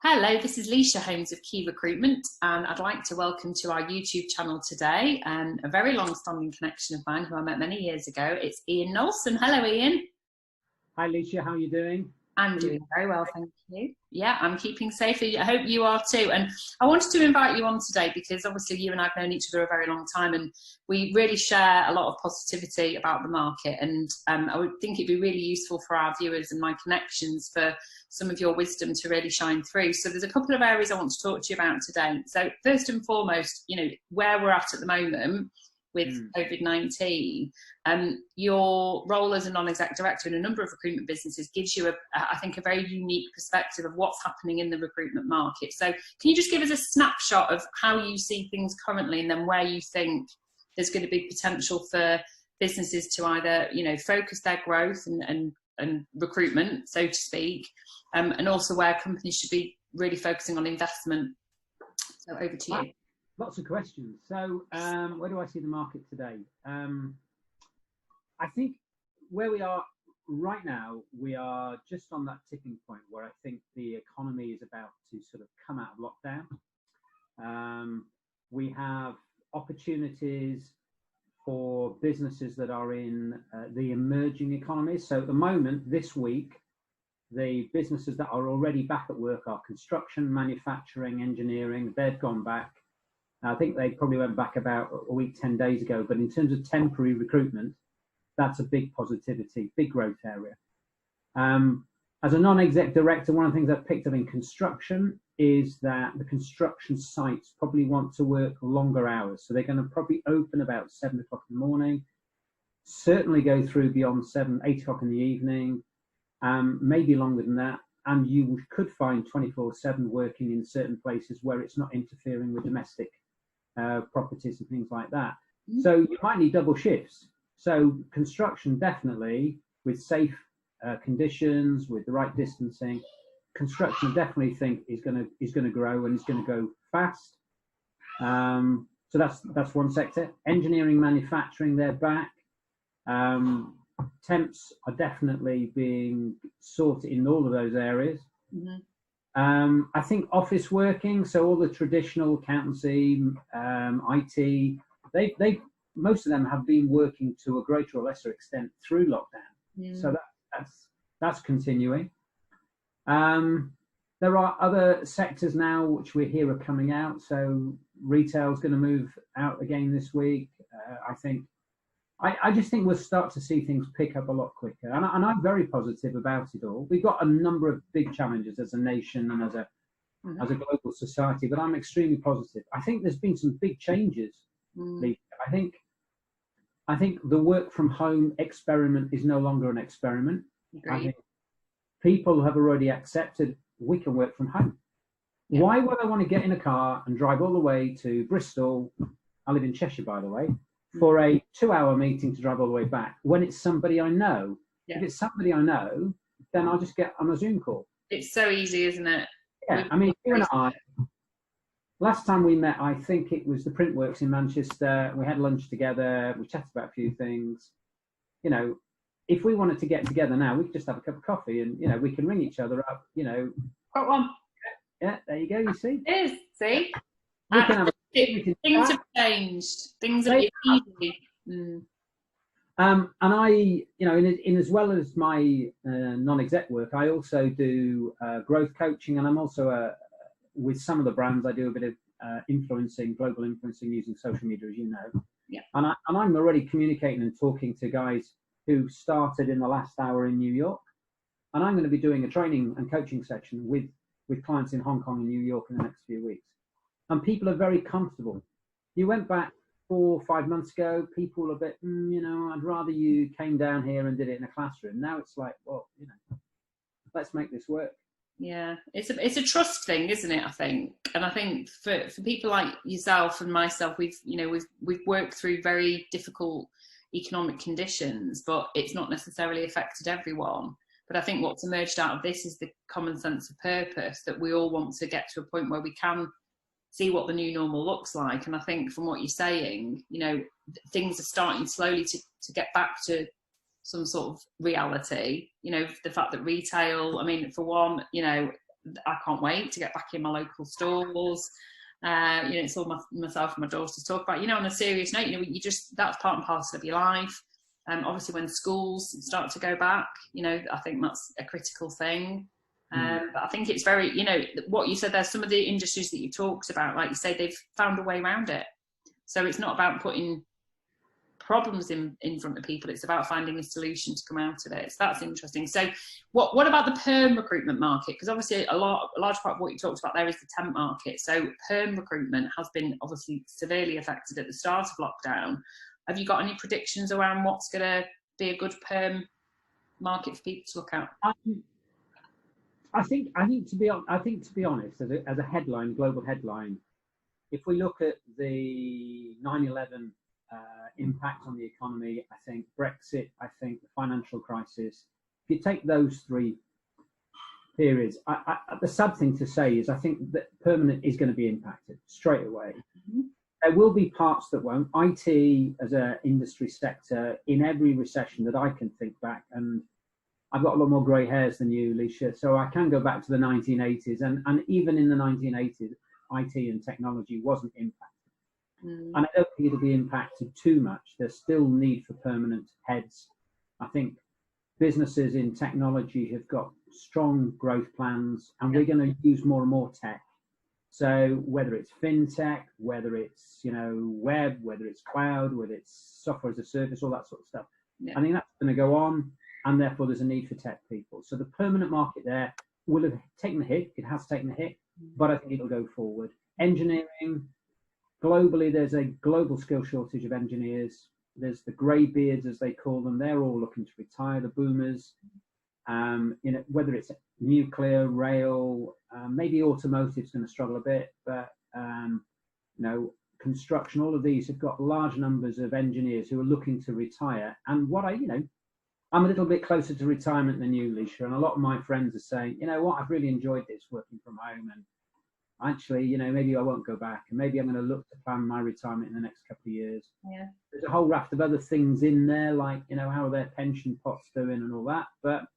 Hello, this is Lysha Holmes of Key Recruitment, and I'd like to welcome to our YouTube channel today a very long-standing connection of mine who I met many years ago. It's Ian Knowlson. Hello, Ian. Hi, Lysha. How are you doing? I'm doing very well, thank you. Yeah, I'm keeping safe. I hope you are too. And I wanted to invite you on today because obviously you and I have known each other a very long time, and we really share a lot of positivity about the market. And I would think it'd be really useful for our viewers and my connections for some of your wisdom to really shine through. So there's a couple of areas I want to talk to you about today. So first and foremost, where we're at the moment with COVID-19, your role as a non-exec director in a number of recruitment businesses gives you, I think, a very unique perspective of what's happening in the recruitment market. So can you just give us a snapshot of how you see things currently, and then where you think there's going to be potential for businesses to either, focus their growth and recruitment, so to speak, and also where companies should be really focusing on investment. So over to you. Lots of questions. So where do I see the market today? I think where we are right now, we are just on that tipping point where I think the economy is about to sort of come out of lockdown. We have opportunities for businesses that are in the emerging economies. So at the moment, this week, the businesses that are already back at work are construction, manufacturing, engineering. They've gone back. I think they probably went back about a week, 10 days ago. But in terms of temporary recruitment, that's a big positivity, big growth area. As a non-exec director, one of the things I've picked up in construction is that the construction sites probably want to work longer hours. So they're going to probably open about 7 o'clock in the morning, certainly go through beyond 8 o'clock in the evening, maybe longer than that. And you could find 24/7 working in certain places where it's not interfering with domestic properties and things like that. So you might need double shifts. So construction, definitely with safe conditions, with the right distancing, construction I definitely think is going to grow, and is going to go fast. So that's one sector. Engineering, manufacturing, they're back. Temps are definitely being sorted in all of those areas. I think office working, so all the traditional accountancy, IT, they most of them have been working to a greater or lesser extent through lockdown. So that's continuing. There are other sectors now which we hear are coming out. So retail is going to move out again this week. I just think we'll start to see things pick up a lot quicker, and I'm very positive about it all. We've got a number of big challenges as a nation and as a global society, but I'm extremely positive. I think there's been some big changes. I think the work from home experiment is no longer an experiment. I think people have already accepted we can work from home. Why would I want to get in a car and drive all the way to Bristol? I live in Cheshire, by the way, for a 2-hour meeting to drive all the way back when it's somebody I know. If it's somebody I know, then I'll just get on a Zoom call. It's so easy, isn't it? Yeah, I mean, you and I, last time we met, I think it was the Printworks in Manchester. We had lunch together. We chatted about a few things. If we wanted to get together now, we could just have a cup of coffee and, we can ring each other up, Got one. Yeah, there you go, you see. It is, see? Things have changed. Things are easy. And I, in as well as my non-exec work, I also do growth coaching, and I'm also with some of the brands. I do a bit of global influencing using social media, as you know. Yeah. And I'm already communicating and talking to guys who started in the last hour in New York, and I'm going to be doing a training and coaching section with clients in Hong Kong and New York in the next few weeks. And people are very comfortable. You went back 4 or 5 months ago, people were a bit, I'd rather you came down here and did it in a classroom. Now it's like, well, let's make this work. Yeah, it's a trust thing, isn't it? I think, and I think for people like yourself and myself, we've worked through very difficult economic conditions, but it's not necessarily affected everyone. But I think what's emerged out of this is the common sense of purpose, that we all want to get to a point where we can see what the new normal looks like. And I think from what you're saying, things are starting slowly to get back to some sort of reality. The fact that retail, I mean, for one, I can't wait to get back in my local stores. It's all myself and my daughters talk about. On a serious note, that's part and parcel of your life. Obviously, when schools start to go back, I think that's a critical thing. But I think it's very, what you said, there's some of the industries that you talked about, like you say, they've found a way around it. So it's not about putting problems in front of people, it's about finding a solution to come out of it. So that's interesting. So what about the perm recruitment market? Because obviously a large part of what you talked about there is the temp market. So perm recruitment has been obviously severely affected at the start of lockdown. Have you got any predictions around what's going to be a good perm market for people to look at? I think to be honest, as a headline, global headline, if we look at the 9/11 impact on the economy, I think Brexit, I think the financial crisis, if you take those three periods, the sad thing to say is I think that permanent is going to be impacted straight away. There will be parts that won't. IT as an industry sector, in every recession that I can think back, and I've got a lot more grey hairs than you, Lysha, so I can go back to the 1980s, and even in the 1980s, IT and technology wasn't impacted. And I don't think it'll be impacted too much. There's still need for permanent heads. I think businesses in technology have got strong growth plans, and we're going to use more and more tech. So whether it's fintech, whether it's web, whether it's cloud, whether it's software as a service, all that sort of stuff, I think that's going to go on, and therefore there's a need for tech people. So the permanent market there will have taken a hit. It has taken a hit, but I think it'll go forward. Engineering. Globally, there's a global skill shortage of engineers. There's the greybeards, as they call them. They're all looking to retire, the boomers. Whether it's nuclear, rail, maybe automotive's going to struggle a bit, but construction, all of these have got large numbers of engineers who are looking to retire. And I'm a little bit closer to retirement than you, Lysha, and a lot of my friends are saying, I've really enjoyed this working from home, and actually, maybe I won't go back, and maybe I'm going to look to plan my retirement in the next couple of years. Yeah. There's a whole raft of other things in there, like, how are their pension pots doing and all that. But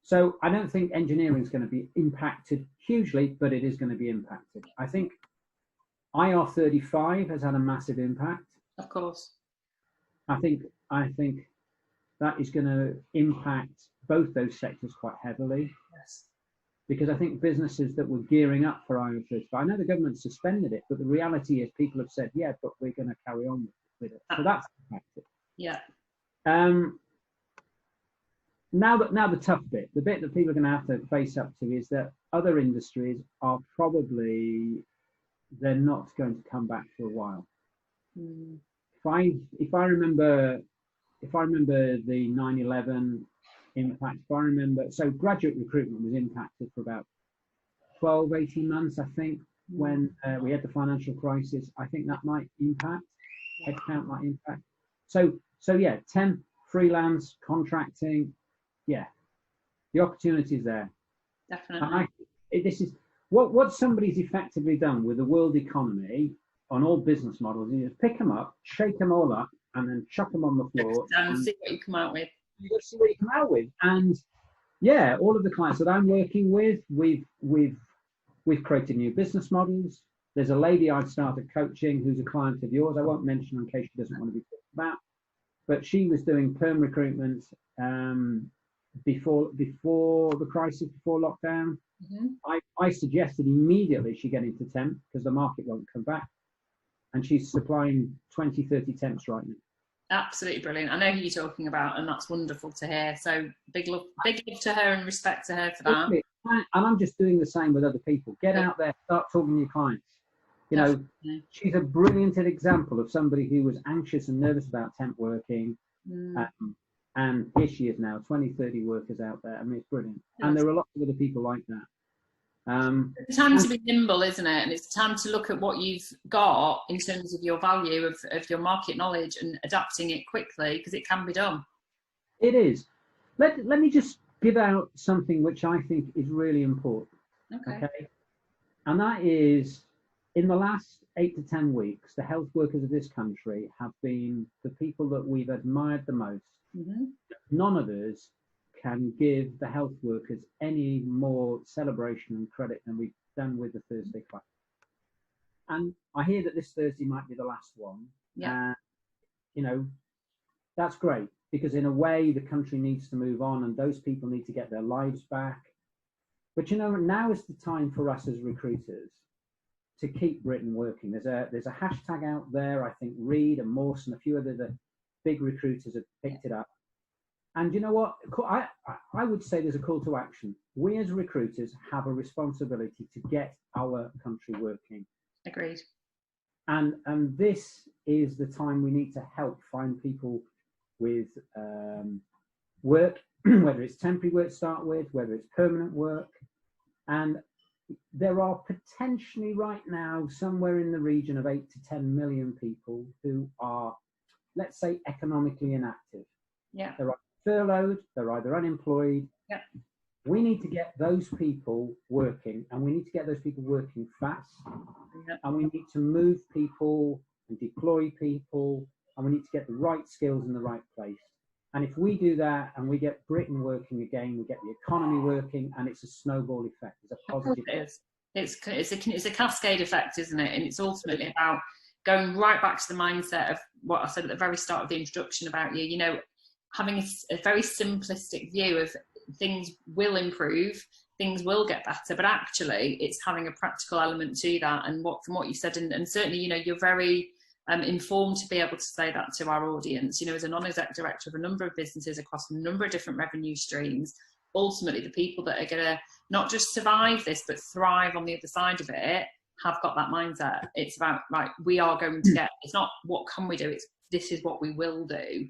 so I don't think engineering is going to be impacted hugely, but it is going to be impacted. I think IR35 has had a massive impact. Of course. I think that is going to impact both those sectors quite heavily. Yes. Because I think businesses that were gearing up for IR35, I know the government suspended it, but the reality is people have said, yeah, but we're going to carry on with it. So that's impacted. Yeah. Now the tough bit, the bit that people are going to have to face up to is that other industries are they're not going to come back for a while. If I remember the 9/11 impact, if I remember, so graduate recruitment was impacted for about 12-18 months, I think, when we had the financial crisis. I think that might impact, headcount might impact. So yeah, temp, freelance, contracting, yeah, the opportunity is there. Definitely. This is what somebody's effectively done with the world economy on all business models. You just pick them up, shake them all up, and then chuck them on the floor and see what you come out with. You got to see what you come out with. And yeah, all of the clients that I'm working with, we've created new business models. There's a lady I've started coaching who's a client of yours. I won't mention in case she doesn't want to be talked about, but she was doing perm recruitment before the crisis, before lockdown. I suggested immediately she get into temp because the market won't come back, and she's supplying 20-30 temps right now. Absolutely brilliant. I know who you're talking about, and that's wonderful to hear. So big love to her and respect to her for that. And I'm just doing the same with other people. Get out there, start talking to your clients. She's a brilliant example of somebody who was anxious and nervous about temp working. And here she is now, 20-30 workers out there. I mean, it's brilliant. And there are lots of other people like that. It's time to be nimble, isn't it? And it's time to look at what you've got in terms of your value of your market knowledge and adapting it quickly, because it can be done. It is. Let me just give out something which I think is really important. Okay. And that is, in the last 8 to 10 weeks, the health workers of this country have been the people that we've admired the most. None of us can give the health workers any more celebration and credit than we've done with the Thursday class. And I hear that this Thursday might be the last one. Yeah. You know, that's great, because in a way the country needs to move on and those people need to get their lives back. But you know, now is the time for us as recruiters to keep Britain working. There's a hashtag out there. I think Reed and Morse and a few other the big recruiters have picked it up. And you know what? I would say there's a call to action. We as recruiters have a responsibility to get our country working. Agreed. And this is the time we need to help find people with work, whether it's temporary work to start with, whether it's permanent work. And there are potentially right now somewhere in the region of 8 to 10 million people who are, let's say, economically inactive. Yeah. They're either furloughed, they're either unemployed. Yeah. We need to get those people working, and we need to get those people working fast. Yeah. And we need to move people and deploy people, and we need to get the right skills in the right place. And if we do that and we get Britain working again, we get the economy working, and it's a snowball effect. It's a positive effect. It's a cascade effect, isn't it? And it's ultimately about going right back to the mindset of what I said at the very start of the introduction about you know, having a very simplistic view of things will improve, things will get better, but actually it's having a practical element to that. And from what you said, and certainly, you know, you're very informed to be able to say that to our audience. You know, as a non-exec director of a number of businesses across a number of different revenue streams, ultimately the people that are going to not just survive this but thrive on the other side of it have got that mindset. It's about, right, we are going to get, it's not what can we do, it's this is what we will do.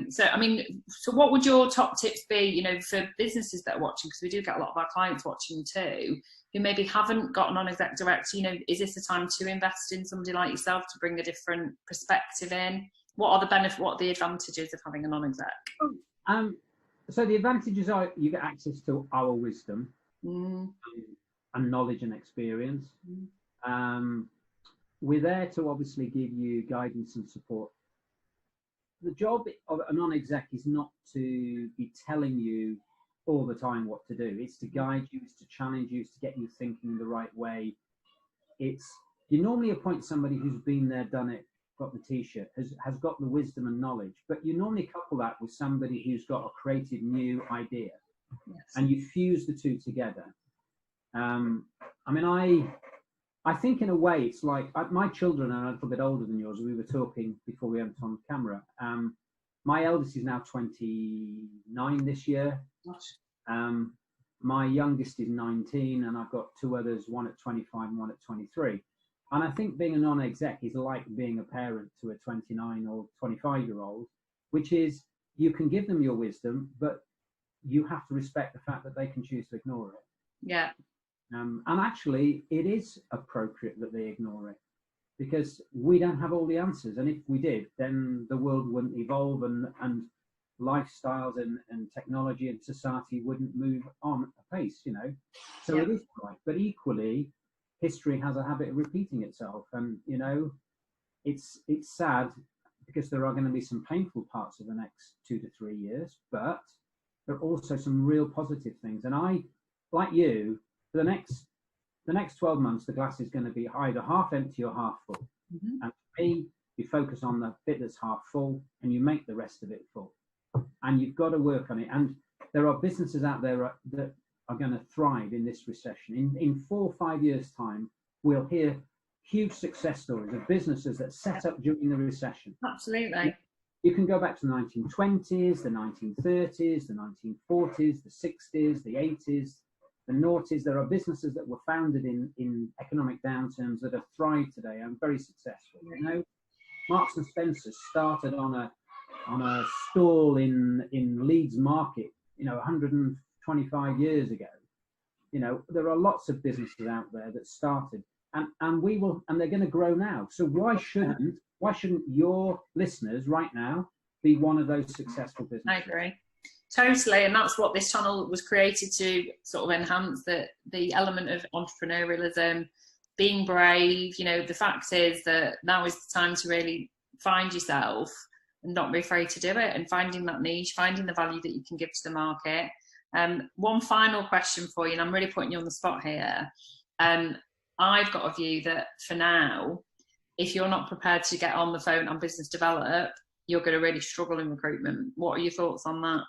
So I mean, so what would your top tips be, you know, for businesses that are watching, because we do get a lot of our clients watching too, who maybe haven't got a non-exec director? You know, is this the time to invest in somebody like yourself to bring a different perspective in? What are the benefits, what are the advantages of having a non-exec? So the advantages are you get access to our wisdom and knowledge and experience. We're there to obviously give you guidance and support. The job of a non-exec is not to be telling you all the time what to do. It's to guide you, it's to challenge you, it's to get you thinking the right way. You normally appoint somebody who's been there, done it, got the t-shirt, has got the wisdom and knowledge, but you normally couple that with somebody who's got a creative new idea. Yes. And you fuse the two together. I mean, I think in a way it's like my children are a little bit older than yours. We were talking before we went on camera. My eldest is now 29 this year. My youngest is 19, and I've got two others, one at 25 and one at 23. And I think being a non-exec is like being a parent to a 29 or 25-year-old, which is you can give them your wisdom, but you have to respect the fact that they can choose to ignore it. Yeah. And actually, it is appropriate that they ignore it, because we don't have all the answers. And if we did, then the world wouldn't evolve, and lifestyles and technology and society wouldn't move on apace, you know. So yeah. It is right. But equally, history has a habit of repeating itself. And, you know, it's sad, because there are going to be some painful parts of the next 2 to 3 years, but there are also some real positive things. And I, like you, for the next 12 months, the glass is going to be either half empty or half full. And for me, you focus on the bit that's half full and you make the rest of it full. And you've got to work on it. And there are businesses out there that are going to thrive in this recession. In 4 or 5 years' time, we'll hear huge success stories of businesses that set up during the recession. Absolutely. You can go back to the 1920s, the 1930s, the 1940s, the 60s, the 80s, the noughties. There are businesses that were founded in economic downturns that have thrived today and very successful. You know, Marks and Spencer started on a stall in Leeds Market, you know, 125 years ago. You know, there are lots of businesses out there that started, and they're going to grow now. So why shouldn't your listeners right now be one of those successful businesses? I agree. Totally, and that's what this channel was created to sort of enhance, the element of entrepreneurialism, being brave. You know, the fact is that now is the time to really find yourself and not be afraid to do it, and finding that niche, finding the value that you can give to the market. One final question for you, and I'm really putting you on the spot here. I've got a view that for now, if you're not prepared to get on the phone and business develop, you're going to really struggle in recruitment. What are your thoughts on that?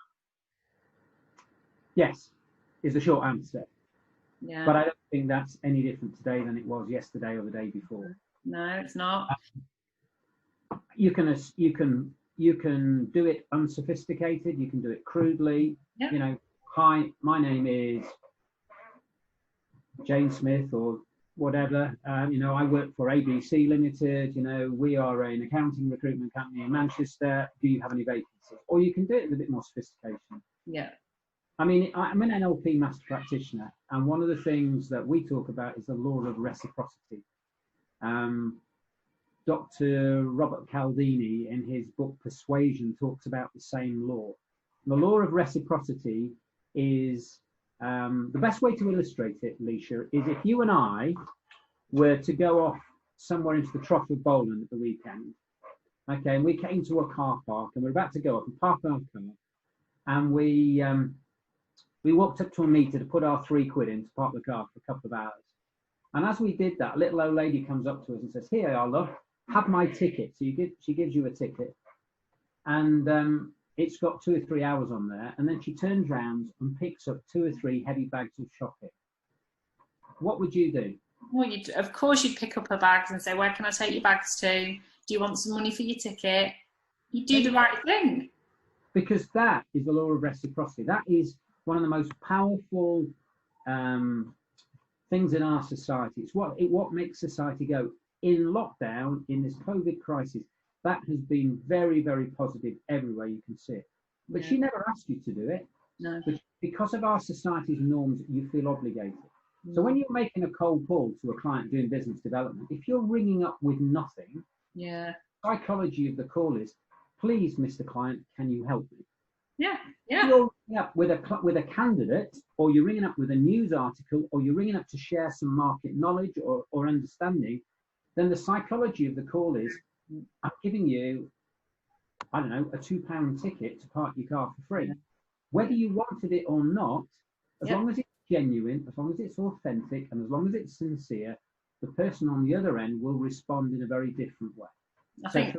Yes, is the short answer. Yeah. But I don't think that's any different today than it was yesterday or the day before. No, it's not. You can do it unsophisticated. You can do it crudely. Yep. You know, hi, my name is Jane Smith or whatever. You know, I work for ABC Limited. You know, we are an accounting recruitment company in Manchester. Do you have any vacancies? Or you can do it with a bit more sophistication. Yeah. I mean, I'm an NLP master practitioner, and one of the things that we talk about is the law of reciprocity. Dr. Robert Cialdini, in his book Persuasion, talks about the same law. The law of reciprocity is, the best way to illustrate it, Lysha, is if you and I were to go off somewhere into the Trough of Bowland at the weekend, okay, and we came to a car park, and we're about to go up and park our car, and we walked up to a meter to put our £3 in to park the car for a couple of hours. And as we did that, a little old lady comes up to us and says, "Here, I love, have my ticket." So she gives you a ticket, and it's got 2 or 3 hours on there. And then she turns round and picks up 2 or 3 heavy bags of shopping. What would you do? Well, of course you'd pick up her bags and say, "Where can I take your bags to? Do you want some money for your ticket?" You do the right thing. Because that is the law of reciprocity. That is one of the most powerful things in our society. It's what makes society go. In lockdown, in this COVID crisis, that has been very, very positive everywhere you can see it. But she never asked you to do it. No. But because of our society's norms, you feel obligated. So when you're making a cold call to a client doing business development, if you're ringing up with nothing, psychology of the call is, "Please, Mr. Client, can you help me?" Yeah. If you're ringing up with a candidate, or you're ringing up with a news article, or you're ringing up to share some market knowledge or understanding, then the psychology of the call is, "I'm giving you, I don't know, a £2 ticket to park your car for free." Whether you wanted it or not, as long as it's genuine, as long as it's authentic, and as long as it's sincere, the person on the other end will respond in a very different way. I think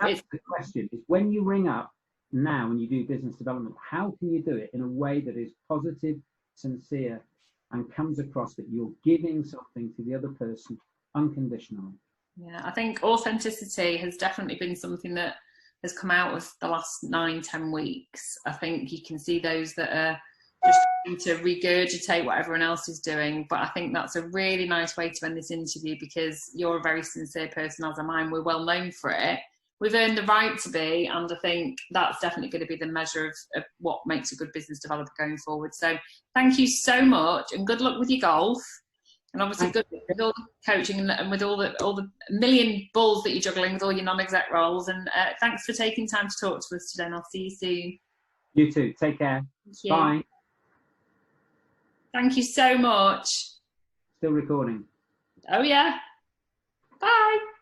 that's the question, is when you ring up now and you do business development, how can you do it in a way that is positive, sincere, and comes across that you're giving something to the other person unconditionally? Yeah, I think authenticity has definitely been something that has come out of the last 9-10 weeks. I think you can see those that are just trying to regurgitate what everyone else is doing, but I think that's a really nice way to end this interview, because you're a very sincere person, as am I, and we're well known for it. We've earned the right to be, and I think that's definitely going to be the measure of what makes a good business developer going forward. So thank you so much, and good luck with your golf, and obviously good luck with all the coaching and with all the million balls that you're juggling with all your non-exec roles. And thanks for taking time to talk to us today, and I'll see you soon. You too. Take care. Bye. Thank you so much. Still recording. Oh yeah. Bye.